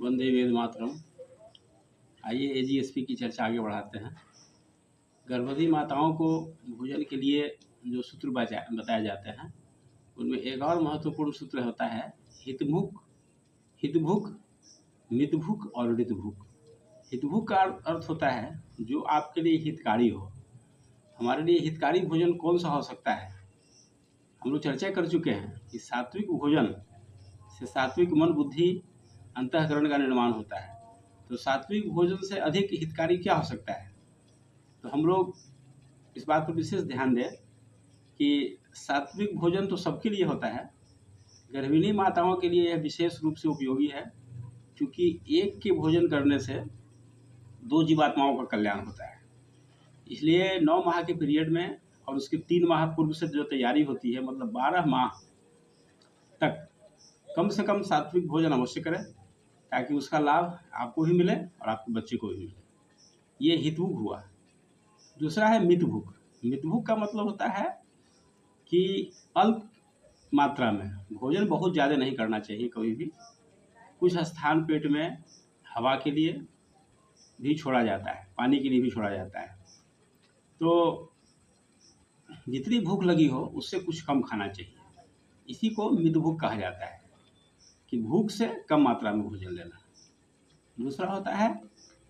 वंदे वेद मातरम। आइए एजीएसपी की चर्चा आगे बढ़ाते हैं। गर्भवती माताओं को भोजन के लिए जो सूत्र बताए जाते हैं उनमें एक और महत्वपूर्ण सूत्र होता है हितभुक, हितभुक, मितभुक और ऋतभुक। हितभुक का अर्थ होता है जो आपके लिए हितकारी हो। हमारे लिए हितकारी भोजन कौन सा हो सकता है? हम लोग चर्चा कर चुके हैं कि सात्विक भोजन से सात्विक मन, बुद्धि, अंतःकरण का निर्माण होता है। तो सात्विक भोजन से अधिक हितकारी क्या हो सकता है? तो हम लोग इस बात पर विशेष ध्यान दें कि सात्विक भोजन तो सबके लिए होता है, गर्भिणी माताओं के लिए यह विशेष रूप से उपयोगी है, क्योंकि एक के भोजन करने से 2 जीवात्माओं का कल्याण होता है। इसलिए 9 माह के पीरियड में और उसके 3 माह पूर्व से जो तैयारी होती है, मतलब 12 माह तक कम से कम सात्विक भोजन अवश्य करें, ताकि उसका लाभ आपको भी मिले और आपके बच्चे को भी मिले। ये हितभुक हुआ। दूसरा है मितभुक। मितभुक का मतलब होता है कि अल्प मात्रा में भोजन बहुत ज़्यादा नहीं करना चाहिए कभी भी। कुछ स्थान पेट में हवा के लिए भी छोड़ा जाता है, पानी के लिए भी छोड़ा जाता है। तो जितनी भूख लगी हो उससे कुछ कम खाना चाहिए। इसी को मितभुक कहा जाता है कि भूख से कम मात्रा में भोजन लेना। दूसरा होता है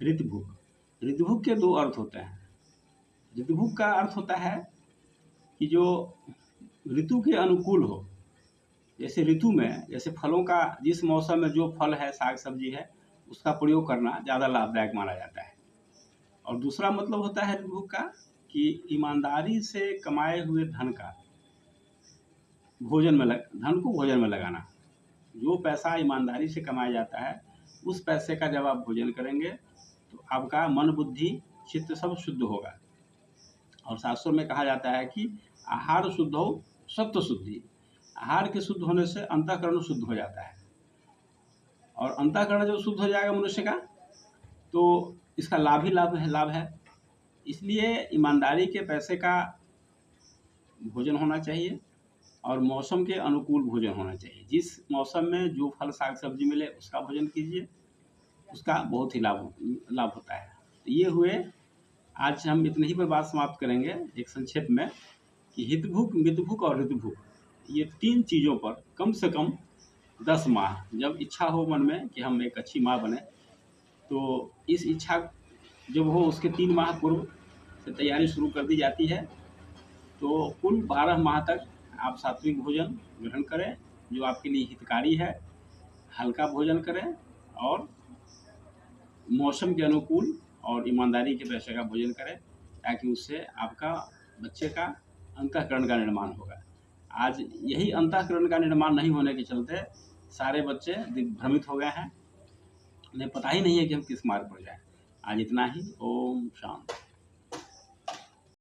ऋतभुक। ऋतभुक के 2 अर्थ होते हैं। ऋतभुक का अर्थ होता है कि जो ऋतु के अनुकूल हो। जैसे ऋतु में जैसे फलों का जिस मौसम में जो फल है, साग सब्जी है, उसका प्रयोग करना ज़्यादा लाभदायक माना जाता है। और दूसरा मतलब होता है ऋतभुक का कि ईमानदारी से कमाए हुए धन को भोजन में लगाना। जो पैसा ईमानदारी से कमाया जाता है उस पैसे का जब आप भोजन करेंगे तो आपका मन, बुद्धि, चित्त सब शुद्ध होगा। और शास्त्रों में कहा जाता है कि आहार शुद्ध हो सत्व शुद्धि। आहार के शुद्ध होने से अंतःकरण शुद्ध हो जाता है, और अंतःकरण जब शुद्ध हो जाएगा मनुष्य का तो इसका लाभ ही लाभ है। इसलिए ईमानदारी के पैसे का भोजन होना चाहिए और मौसम के अनुकूल भोजन होना चाहिए। जिस मौसम में जो फल, साग सब्जी मिले उसका भोजन कीजिए, उसका बहुत ही लाभ होता है। तो ये हुए, आज हम इतने ही पर बात समाप्त करेंगे एक संक्षेप में कि हितभुक, मितभुक और ऋतभुक, ये 3 चीज़ों पर कम से कम 10 माह जब इच्छा हो मन में कि हम एक अच्छी माँ बने, तो इस इच्छा जब हो उसके 3 माह पूर्व से तैयारी शुरू कर दी जाती है। तो कुल 12 माह तक आप सात्विक भोजन ग्रहण करें जो आपके लिए हितकारी है। हल्का भोजन करें और मौसम के अनुकूल और ईमानदारी के पैसे का भोजन करें, ताकि उससे आपका बच्चे का अंतःकरण का निर्माण होगा। आज यही अंतःकरण का निर्माण नहीं होने के चलते सारे बच्चे दिग्भ्रमित हो गए हैं, उन्हें पता ही नहीं है कि हम किस मार्ग पर जाएं। आज इतना ही। ओम शांति।